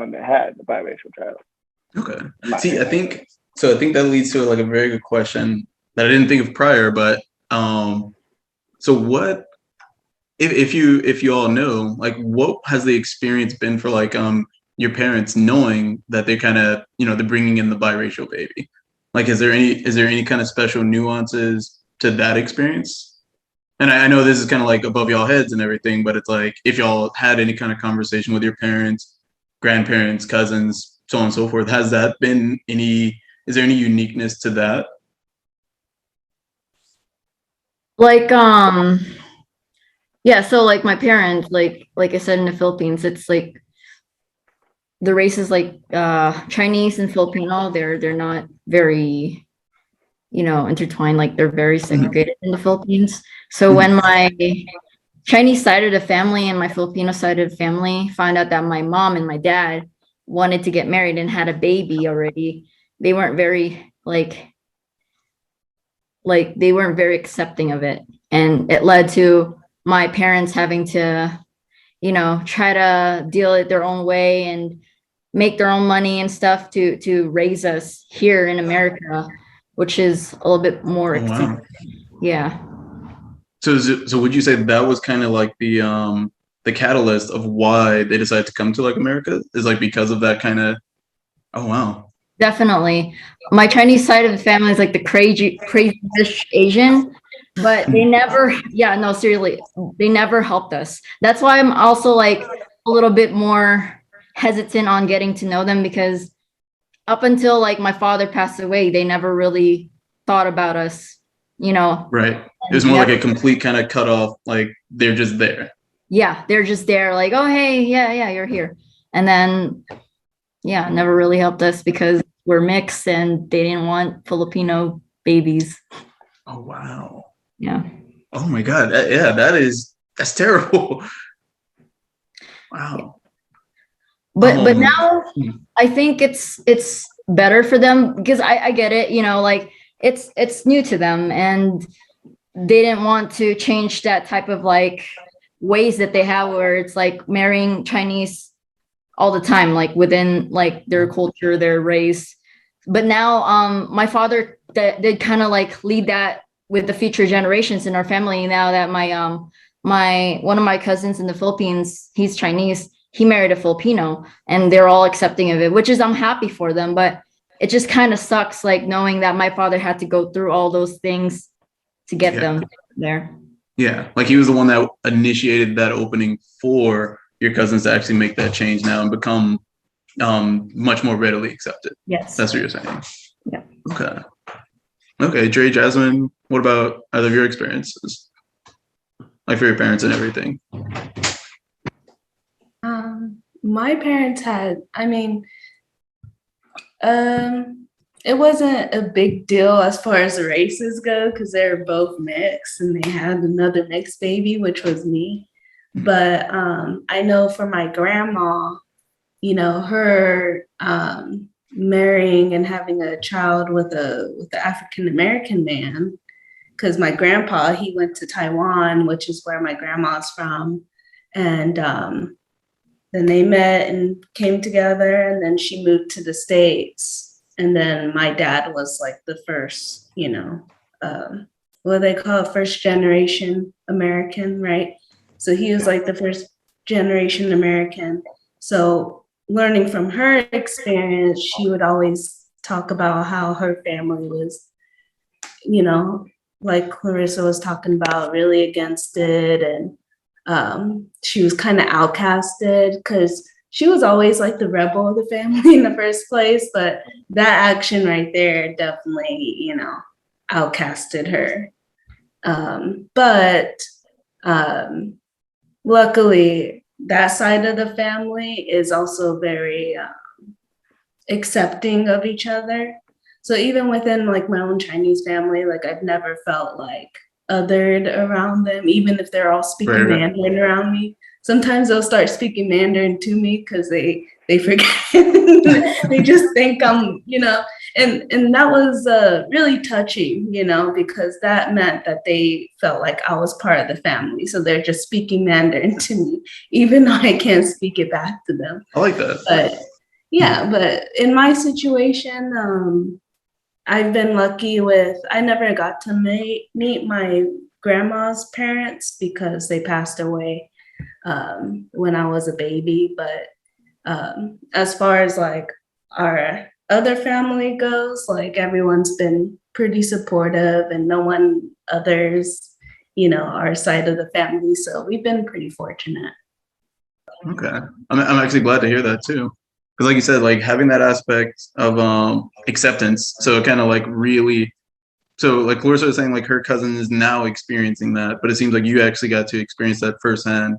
when they had the biracial child. Okay. See, I think that leads to like a very good question that I didn't think of prior, but so what if you all know, like, what has the experience been for like your parents knowing that they're kind of, they're bringing in the biracial baby? Like, is there any kind of special nuances to that experience? And I know this is kind of like above y'all heads and everything, but it's like if y'all had any kind of conversation with your parents, grandparents, cousins, so on and so forth, has that been is there any uniqueness to that? Like, yeah, so like my parents, like I said, in the Philippines, it's like the races like Chinese and Filipino, they're not very, intertwined, like they're very segregated in the Philippines. So when my Chinese side of the family and my Filipino side of the family find out that my mom and my dad wanted to get married and had a baby already, they weren't very they weren't very accepting of it. And it led to my parents having to, try to deal it their own way and make their own money and stuff to raise us here in America, which is a little bit more expensive. Yeah. So would you say that was kind of like the catalyst of why they decided to come to like America, is like because of that kind of? Oh wow. Definitely. My Chinese side of the family is like the crazy Asian, but they never, yeah, no, seriously, they never helped us. That's why I'm also like a little bit more hesitant on getting to know them, because up until like my father passed away, they never really thought about us, Right. It was more like a complete kind of cutoff, like they're just there. Yeah, they're just there, like, oh, hey, yeah, you're here. And then, yeah, never really helped us because we're mixed and they didn't want Filipino babies. Oh, wow. Yeah. Oh my God. Yeah, that's terrible. Wow. But now I think it's better for them, because I get it, like it's new to them and they didn't want to change that type of like ways that they have, where it's like marrying Chinese all the time, like within like their culture, their race. But now my father did kind of like lead that with the future generations in our family. Now that my one of my cousins in the Philippines, he's Chinese, he married a Filipino, and they're all accepting of it, which is, I'm happy for them. But it just kind of sucks, like knowing that my father had to go through all those things to get them there. Yeah, like he was the one that initiated that opening for your cousins to actually make that change now and become much more readily accepted. Yes. That's what you're saying. Yeah. Okay, Dre, Jasmine, what about either of your experiences? Like for your parents and everything? My parents had, it wasn't a big deal as far as the races go, because they were both mixed and they had another mixed baby, which was me. But I know for my grandma, her marrying and having a child with the African American man, because my grandpa, he went to Taiwan, which is where my grandma's from, and then they met and came together, and then she moved to the States. And then my dad was like the first, what they call it, first generation American, right? So he was like the first generation American. So learning from her experience, she would always talk about how her family was, like Clarissa was talking about, really against it. And she was kind of outcasted because she was always like the rebel of the family in the first place. But that action right there definitely, outcasted her. But luckily, that side of the family is also very accepting of each other. So even within like my own Chinese family, like I've never felt like othered around them, even if they're all speaking Mandarin around me. Sometimes they'll start speaking Mandarin to me because they forget. They just think I'm, and that was really touching, because that meant that they felt like I was part of the family. So they're just speaking Mandarin to me, even though I can't speak it back to them. I like that. But Yeah, but in my situation, I've been lucky I never got to meet my grandma's parents because they passed away when I was a baby. But as far as like our other family goes, like everyone's been pretty supportive and no one others, our side of the family. So we've been pretty fortunate. Okay. I'm actually glad to hear that too. Because like you said, like having that aspect of acceptance. So it kind of like really, so like Clarissa was saying, like her cousin is now experiencing that, but it seems like you actually got to experience that firsthand,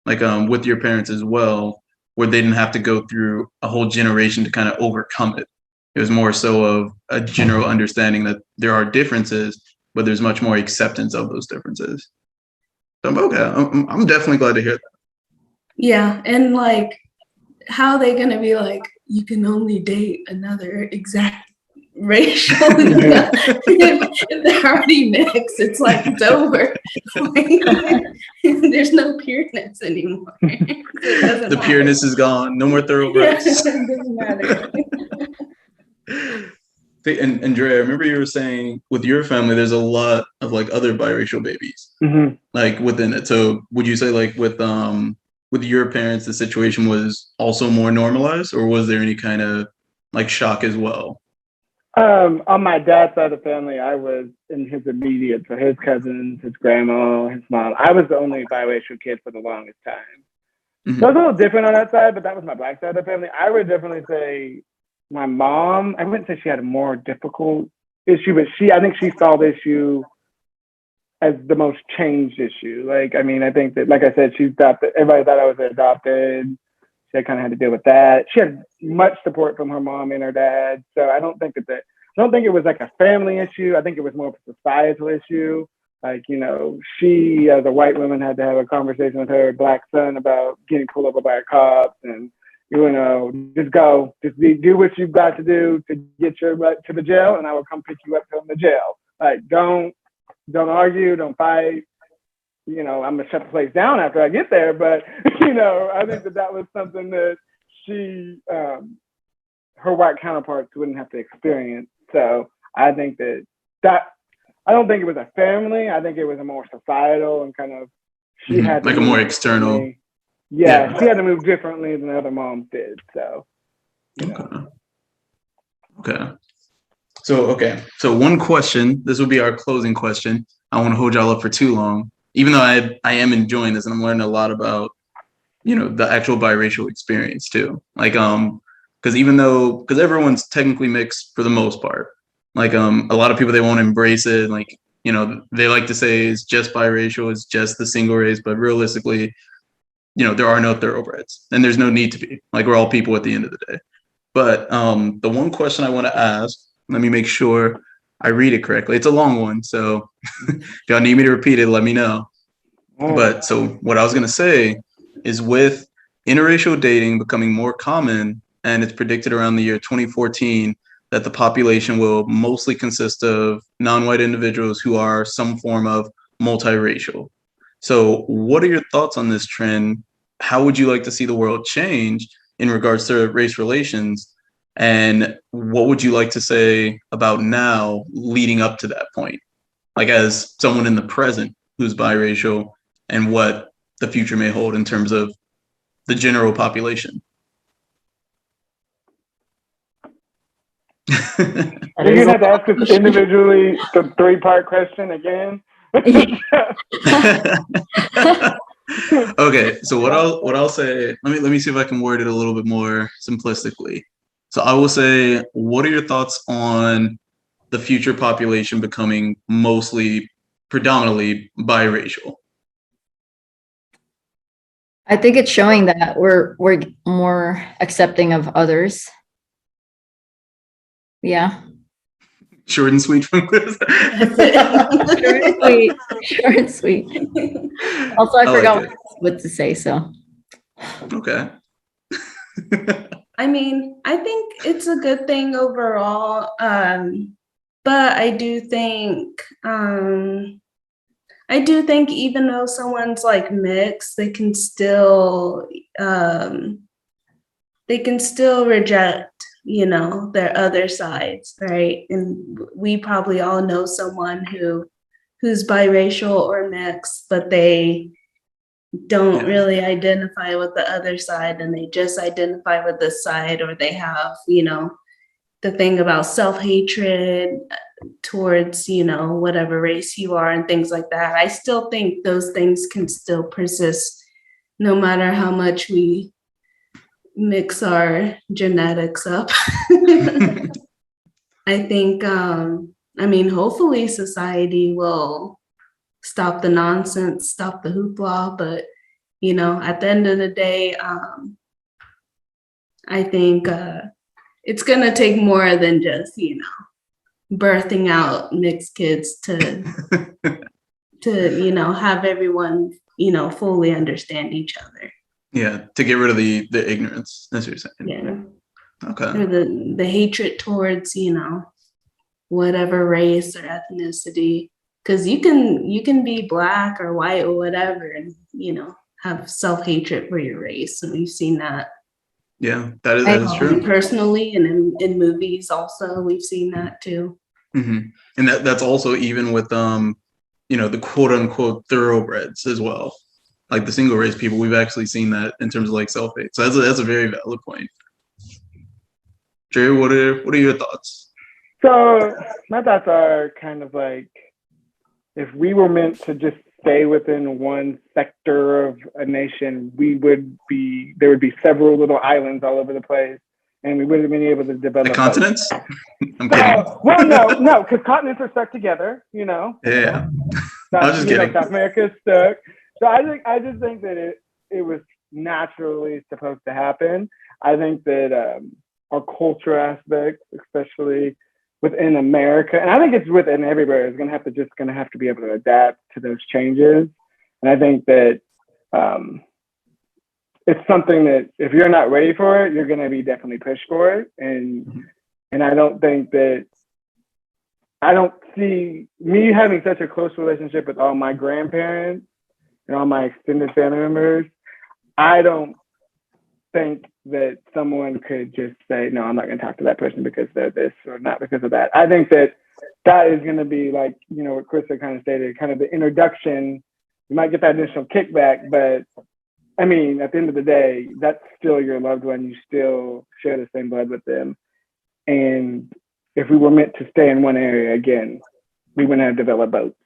like with your parents as well, where they didn't have to go through a whole generation to kind of overcome it. It was more so of a general understanding that there are differences, but there's much more acceptance of those differences. So okay, I'm definitely glad to hear that. Yeah, and like, how are they gonna be like, you can only date another exact racial if they're already mixed? It's like it's over. There's no pureness anymore. The pureness is gone. No more thoroughbreds. It doesn't matter. And Dre, I remember you were saying with your family, there's a lot of like other biracial babies, like within it. So would you say like with your parents, the situation was also more normalized, or was there any kind of like shock as well? On my dad's side of the family, I was in his immediate, so his cousins, his grandma, his mom. I was the only biracial kid for the longest time. So it was a little different on that side, but that was my black side of the family. I would definitely say my mom, I wouldn't say she had a more difficult issue, but I think she saw the issue as the most changed issue. Like, I mean, I think that, like I said, she's adopted. Everybody thought I was adopted. She kind of had to deal with that. She had much support from her mom and her dad. So I don't think it was like a family issue. I think it was more of a societal issue. Like, she as a white woman had to have a conversation with her black son about getting pulled over by a cop, and just do what you've got to do to get your butt to the jail, and I will come pick you up from the jail. Like, don't argue, don't fight. I'm gonna shut the place down after I get there. But I think that was something that she, her white counterparts wouldn't have to experience. So I think that I don't think it was a family. I think it was a more societal and kind of she had like a more external. Yeah, she had to move differently than the other moms did. So. Okay. So one question. This will be our closing question. I don't want to hold y'all up for too long, even though I am enjoying this and I'm learning a lot about, the actual biracial experience too. Like, because everyone's technically mixed for the most part. Like, a lot of people, they won't embrace it. Like, they like to say it's just biracial, it's just the single race, but realistically, there are no thoroughbreds and there's no need to be. Like, we're all people at the end of the day. But the one question I want to ask, let me make sure I read it correctly. It's a long one, so if y'all need me to repeat it, let me know. But so what I was going to say is with interracial dating becoming more common, and it's predicted around the year 2014 that the population will mostly consist of non-white individuals who are some form of multiracial. So what are your thoughts on this trend? How would you like to see the world change in regards to race relations? And what would you like to say about now leading up to that point? Like, as someone in the present who's biracial, and what the future may hold in terms of the general population. You're gonna have to ask us individually the 3-part question again. Okay, so what I'll say, let me see if I can word it a little bit more simplistically. So I will say, what are your thoughts on the future population becoming predominantly biracial? I think it's showing that we're more accepting of others. Yeah. Short and sweet from this. Short and sweet. Also, I forgot what to say, so. Okay. I mean, I think it's a good thing overall. But I do think even though someone's like mixed, they can still they can still reject, you know, their other sides, right? And we probably all know someone who's biracial or mixed, but they don't really identify with the other side, and they just identify with this side, or they have, you know, the thing about self-hatred towards, you know, whatever race you are and things like that. I still think those things can still persist no matter how much we mix our genetics up. I think, I mean, hopefully society will stop the nonsense, stop the hoopla, but, you know, at the end of the day, I think it's gonna take more than just, you know, birthing out mixed kids to you know, have everyone, you know, fully understand each other. Yeah, to get rid of the ignorance, that's what you're saying. Yeah. Okay. Or the hatred towards, you know, whatever race or ethnicity. Because you can be Black or white or whatever, and, you know, have self-hatred for your race. And we've seen that. Yeah, that is true. Personally, and in movies also, we've seen that too. Mm-hmm. And that's also even with you know, the quote unquote thoroughbreds as well, like the single race people. We've actually seen that in terms of like self-hate. So that's a very valid point. Jerry, what are your thoughts? So my thoughts are kind of like, if we were meant to just stay within one sector of a nation, there would be several little islands all over the place, and we wouldn't have been able to develop the continents. I'm kidding. kidding. Well, no, because continents are stuck together, you know. Yeah. I was just kidding. South America is stuck. So I just think that it was naturally supposed to happen. I think that our culture aspects, especially within America, and I think it's within everywhere, is gonna have to be able to adapt to those changes. And I think that it's something that if you're not ready for it, you're gonna be definitely pushed for it. And I don't see me having such a close relationship with all my grandparents and all my extended family members. I don't think that someone could just say, no, I'm not going to talk to that person because they're this or not because of that. I think that is going to be like, you know, what Krista kind of stated, kind of the introduction. You might get that initial kickback, but I mean, at the end of the day, that's still your loved one. You still share the same blood with them. And if we were meant to stay in one area again, we wouldn't have developed boats.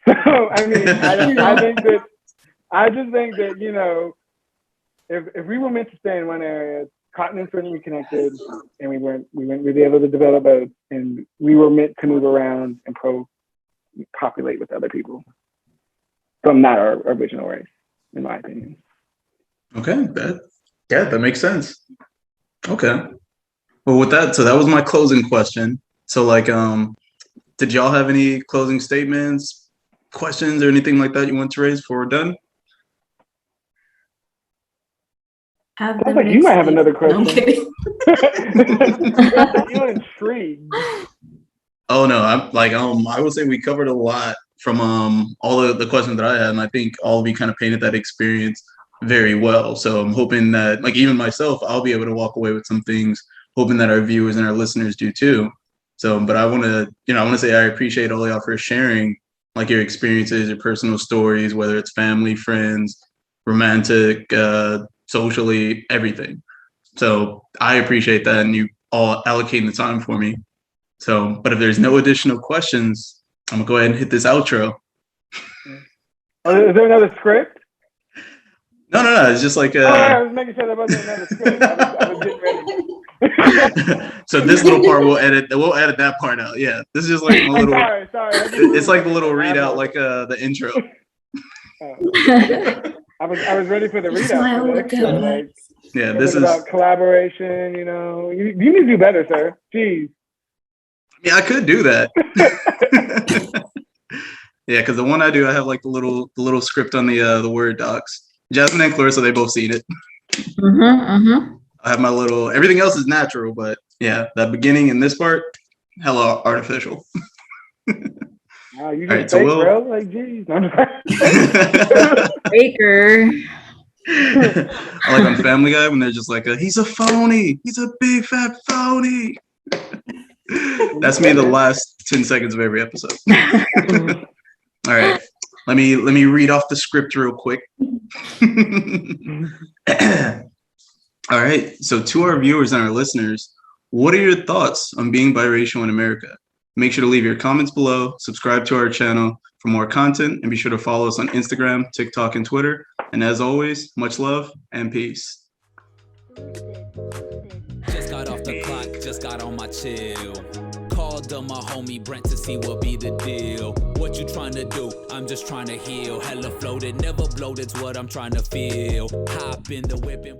So, I mean, I just think that, you know, if we were meant to stay in one area, continents wouldn't be connected, and we wouldn't be able to develop boats, and we were meant to move around and populate with other people from not our original race, in my opinion. Okay, that makes sense. Okay. Well, with that, so that was my closing question. So, like, did y'all have any closing statements, questions, or anything like that you want to raise before we're done? Sounds like you might have another question. You're intrigued. Oh no, I'm like I would say we covered a lot from all of the questions that I had, and I think all of you kind of painted that experience very well. So I'm hoping that, like, even myself, I'll be able to walk away with some things, hoping that our viewers and our listeners do too. So, but I want to say I appreciate all y'all for sharing like your experiences, your personal stories, whether it's family, friends, romantic, socially, everything. So I appreciate that, and you all allocating the time for me. So, but if there's no additional questions, I'm gonna go ahead and hit this outro. Is there another script? No. It's just like I was making sure there wasn't another script. I was getting ready. So this little part we'll edit that part out. Yeah, this is just like a little. Sorry. It's like the little readout, like the intro. I was ready for the readout. Yeah, this is about collaboration. You know, you need to do better, sir. Jeez. Yeah, I could do that. Yeah, because the one I do, I have like the little script on the Word docs. Jasmine and Clarissa, they both seen it. I have my little. Everything else is natural, but yeah, that beginning and this part, hella artificial. Wow, you just fake, bro. Like, geez. Baker. Like on Family Guy when they're just like, he's a phony. He's a big fat phony. That's me the last 10 seconds of every episode. All right. Let me read off the script real quick. All right. So to our viewers and our listeners, what are your thoughts on being biracial in America? Make sure to leave your comments below, subscribe to our channel for more content, and be sure to follow us on Instagram, TikTok, and Twitter. And as always, much love and peace. Just got off the clock, just got on my chill. Called on my homie Brent to see what be the deal. What you trying to do? I'm just trying to heal. Hella floated, never bloated's what I'm trying to feel. Hop in the whip and